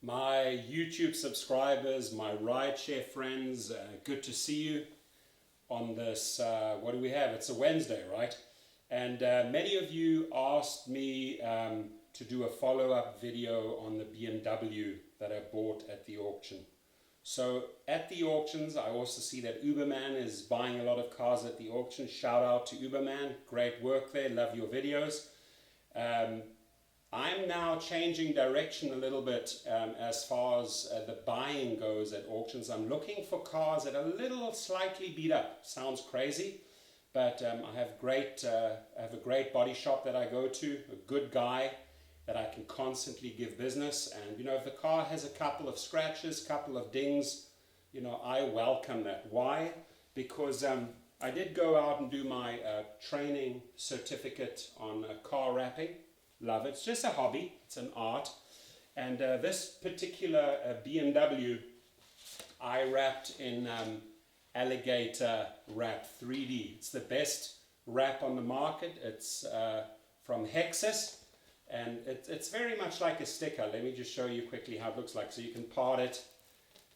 My YouTube subscribers, my Rideshare friends, good to see you on this, what do we have? It's a Wednesday, right? And many of you asked me to do a follow-up video on the BMW that I bought at the auction. So at the auctions, I also see that Uberman is buying a lot of cars at the auction. Shout out to Uberman, great work there, love your videos. I'm now changing direction a little bit as far as the buying goes at auctions. I'm looking for cars that are a little slightly beat up. Sounds crazy, but I have a great body shop that I go to, a good guy that I can constantly give business. And you know, if the car has a couple of scratches, couple of dings, you know, I welcome that. Why? Because I did go out and do my training certificate on car wrapping. Love it. It's just a hobby. It's an art. And this particular BMW, I wrapped in alligator wrap 3D. It's the best wrap on the market. It's from Hexus, and it's very much like a sticker. Let me just show you quickly how it looks like. So you can part it,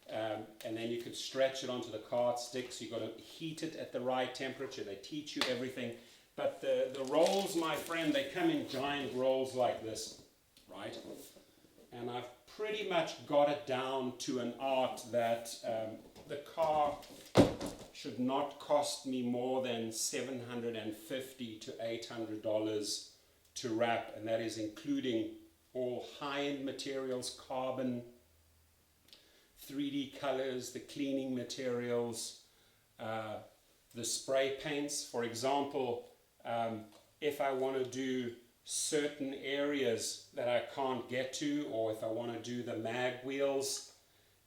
and then you can stretch it onto the car. It sticks. You've got to heat it at the right temperature. They teach you everything. But the rolls, my friend, they come in giant rolls like this, right? And I've pretty much got it down to an art that the car should not cost me more than $750 to $800 to wrap, and that is including all high-end materials, carbon, 3D colors, the cleaning materials, the spray paints. For example, if I want to do certain areas that I can't get to, or if I want to do the mag wheels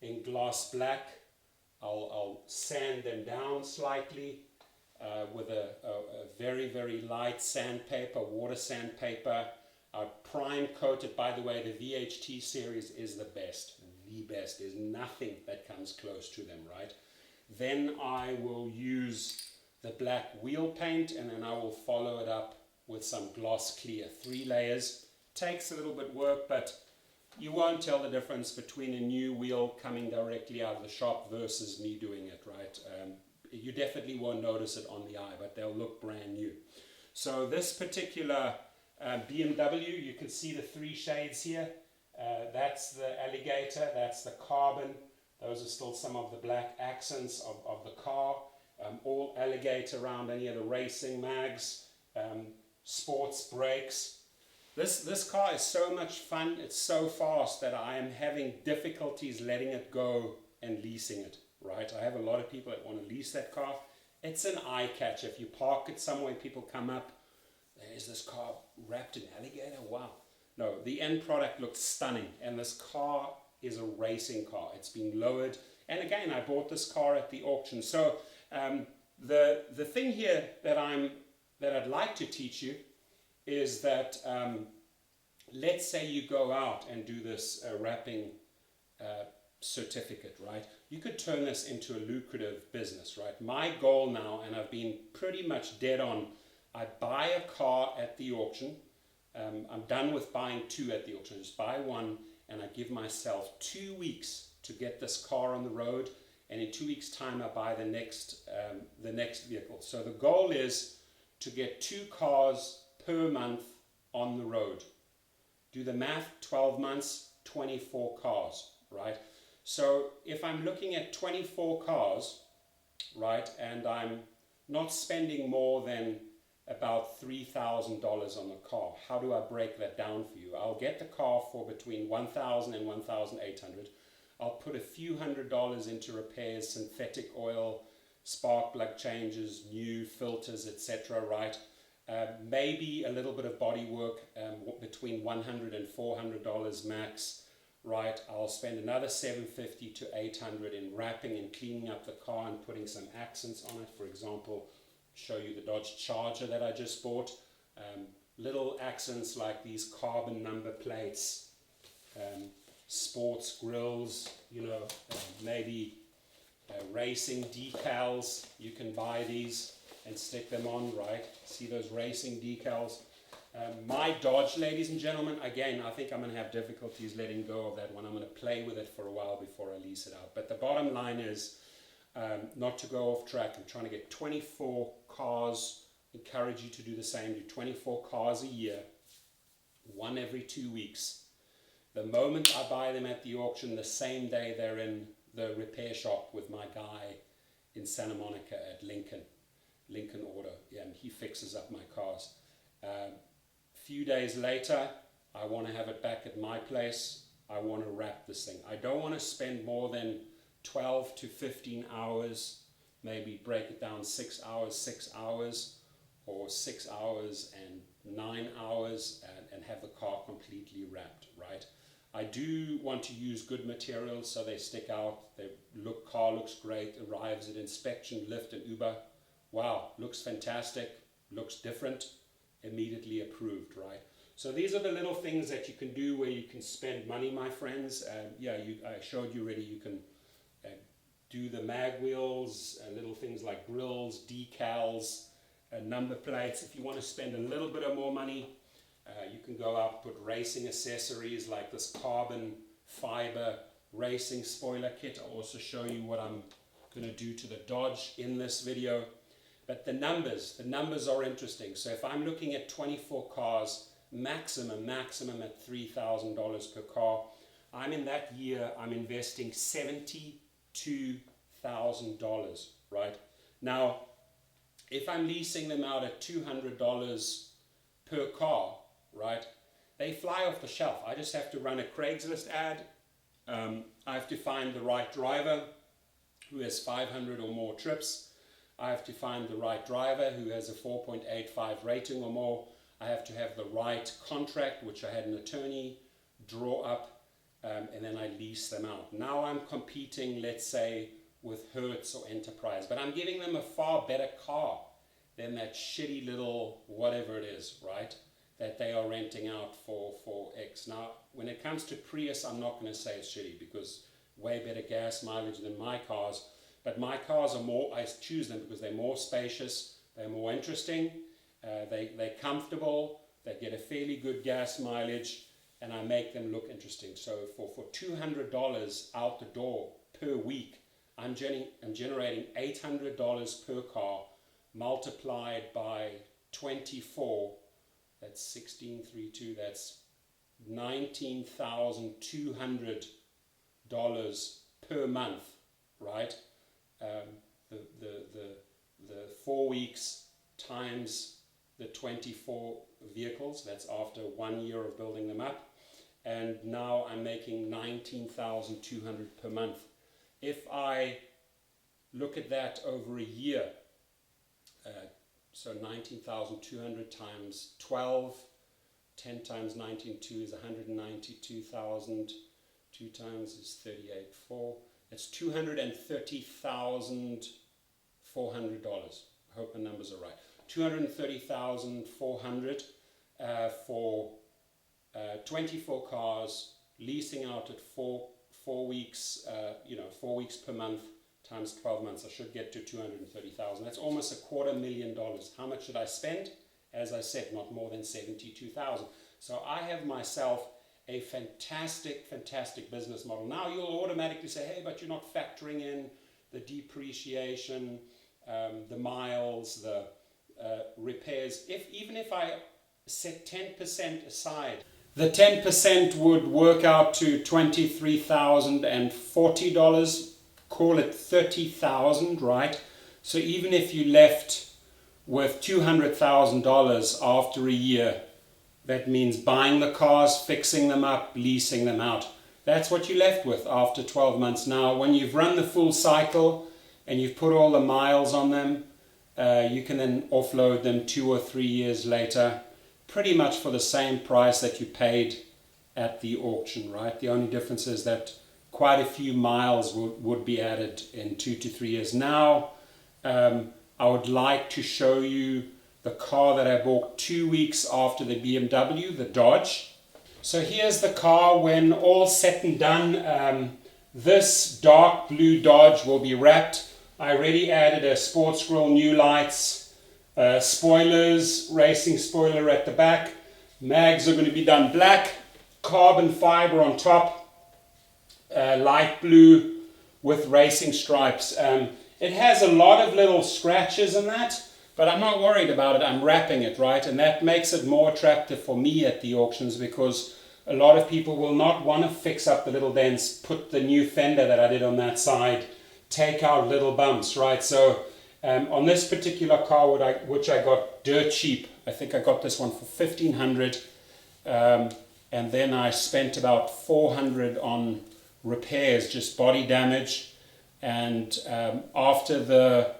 in gloss black, I'll sand them down slightly with a very, very light sandpaper, water sandpaper. I prime coat it. By the way, the VHT series is the best. The best. There's nothing that comes close to them, right? Then I will use the black wheel paint, and then I will follow it up with some gloss clear. 3 layers. Takes a little bit work, but you won't tell the difference between a new wheel coming directly out of the shop versus me doing it, right? You definitely won't notice it on the eye, but they'll look brand new. So this particular BMW, you can see the 3 shades here. That's the alligator, that's the carbon. Those are still some of the black accents of the car. All alligator around any of the racing mags, sports brakes. This car is so much fun, it's so fast that I am having difficulties letting it go and leasing it, right? I have a lot of people that want to lease that car. It's an eye catcher. If you park it somewhere, people come up, there's this car wrapped in alligator, wow. No, the end product looks stunning, and this car is a racing car. It's been lowered, and again, I bought this car at the auction. So the thing here that I'd like to teach you is that let's say you go out and do this wrapping certificate, right? You could turn this into a lucrative business, right? My goal now, and I've been pretty much dead on, I buy a car at the auction. I'm done with buying 2 at the auction. Just buy 1, and I give myself 2 weeks to get this car on the road. And in 2 weeks' time, I buy the next vehicle. So the goal is to get 2 cars per month on the road. Do the math, 12 months, 24 cars, right? So if I'm looking at 24 cars, right, and I'm not spending more than about $3,000 on the car, how do I break that down for you? I'll get the car for between $1,000 and $1,800. I'll put a few $100s into repairs, synthetic oil, spark plug changes, new filters, etc., right? Maybe a little bit of body work, between $100 and $400 max, right? I'll spend another $750 to $800 in wrapping and cleaning up the car and putting some accents on it. For example, show you the Dodge Charger that I just bought. Little accents like these carbon number plates, sports grills, you know, maybe racing decals. You can buy these and stick them on, right? See those racing decals? My Dodge, ladies and gentlemen, again, I think I'm going to have difficulties letting go of that one. I'm going to play with it for a while before I lease it out. But the bottom line is, not to go off track, I'm trying to get 24 cars. Encourage you to do the same. Do 24 cars a year, one every 2 weeks. The moment I buy them at the auction, the same day they're in the repair shop with my guy in Santa Monica at Lincoln Auto, and he fixes up my cars. Few days later, I want to have it back at my place. I want to wrap this thing. I don't want to spend more than 12 to 15 hours, maybe break it down 6 hours, or 6 hours and 9 hours, and have the car completely wrapped, right? I do want to use good materials so they stick out. Car looks great, arrives at inspection, Lyft and Uber. Wow, looks fantastic, looks different, immediately approved, right? So these are the little things that you can do where you can spend money, my friends. I showed you already, you can do the mag wheels, little things like grills, decals, number plates. If you want to spend a little bit of more money, you can go out, put racing accessories like this carbon fiber racing spoiler kit. I'll also show you what I'm going to do to the Dodge in this video. But the numbers are interesting. So if I'm looking at 24 cars, maximum at $3,000 per car, in that year, I'm investing $72,000, right? Now, if I'm leasing them out at $200 per car, right, they fly off the shelf. I just have to run a Craigslist ad. I have to find the right driver who has 500 or more trips. I have to find the right driver who has a 4.85 rating or more. I have to have the right contract, which I had an attorney draw up, and then I lease them out. Now I'm competing, let's say, with Hertz or Enterprise, but I'm giving them a far better car than that shitty little whatever it is, right, that they are renting out for X. Now, when it comes to Prius, I'm not going to say it's shitty because way better gas mileage than my cars. But my cars are more, I choose them because they're more spacious, they're more interesting, they're comfortable, they get a fairly good gas mileage, and I make them look interesting. So for $200 out the door per week, I'm generating $800 per car multiplied by 24, that's 1632, that's $19,200 per month, right? The 4 weeks times the 24 vehicles, that's after 1 year of building them up, and now I'm making $19,200 per month. If I look at that over a year, so 19,200 times 12, 10 times 19.2 is 192,000, 2 times is 38.4. It's $230,400. I hope the numbers are right. $230,400 for 24 cars, leasing out at four weeks. 4 weeks per month times 12 months. I should get to $230,000. That's almost $250,000. How much should I spend? As I said, not more than $72,000. So I have myself a fantastic business model. Now you'll automatically say, hey, but you're not factoring in the depreciation, the miles, the repairs. Even if I set 10% aside, the 10% would work out to $23,040, call it $30,000, right? So even if you left with $200,000 after a year, that means buying the cars, fixing them up, leasing them out. That's what you're left with after 12 months. Now, when you've run the full cycle and you've put all the miles on them, you can then offload them 2 or 3 years later, pretty much for the same price that you paid at the auction, right? The only difference is that quite a few miles would be added in 2 to 3 years. Now, I would like to show you the car that I bought 2 weeks after the BMW, the Dodge. So here's the car when all said and done. This dark blue Dodge will be wrapped. I already added a sports grill, new lights, spoilers, racing spoiler at the back. Mags are going to be done black, carbon fiber on top, light blue with racing stripes. It has a lot of little scratches in that, but I'm not worried about it. I'm wrapping it, right? And that makes it more attractive for me at the auctions, because a lot of people will not want to fix up the little dents, put the new fender that I did on that side, take out little bumps, right? So on this particular car, which I got dirt cheap, I think I got this one for $1,500, and then I spent about $400 on repairs, just body damage, and after the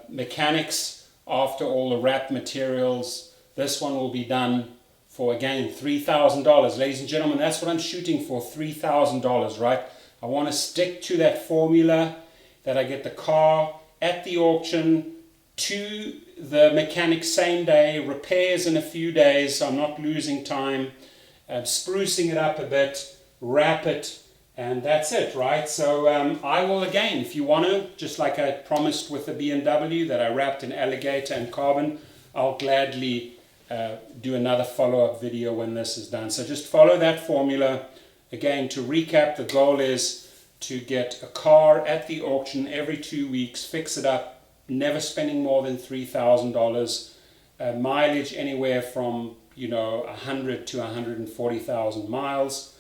mechanics, after all the wrap materials, this one will be done for, again, $3,000. Ladies and gentlemen, that's what I'm shooting for, $3,000, right? I want to stick to that formula, that I get the car at the auction to the mechanic same day, repairs in a few days, so I'm not losing time, sprucing it up a bit, wrap it, and that's it, right? So I will, again, if you want to, just like I promised with the BMW that I wrapped in alligator and carbon, I'll gladly do another follow-up video when this is done. So just follow that formula. Again, to recap, the goal is to get a car at the auction every 2 weeks, fix it up, never spending more than $3,000, mileage anywhere from 100 to 140,000 miles,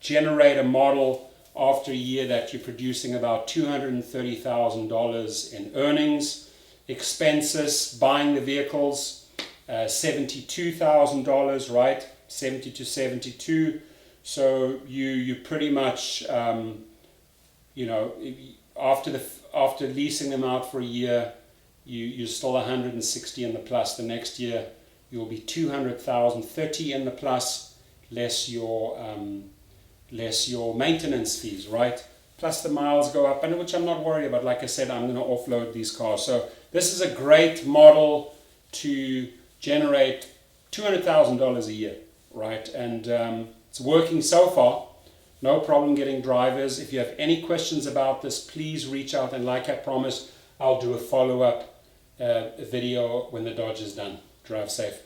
generate a model after a year that you're producing about $230,000 in earnings, expenses, buying the vehicles, $72,000, right? 70 to 72. So you pretty much, after leasing them out for a year, you're still 160 in the plus. The next year you'll be 200,000, 30 in the plus, less your maintenance fees, right? Plus the miles go up, and which I'm not worried about. Like I said, I'm going to offload these cars. So this is a great model to generate $200,000 a year, right? And it's working so far. No problem getting drivers. If you have any questions about this, please reach out, and like I promised, I'll do a follow-up video when the Dodge is done. Drive safe.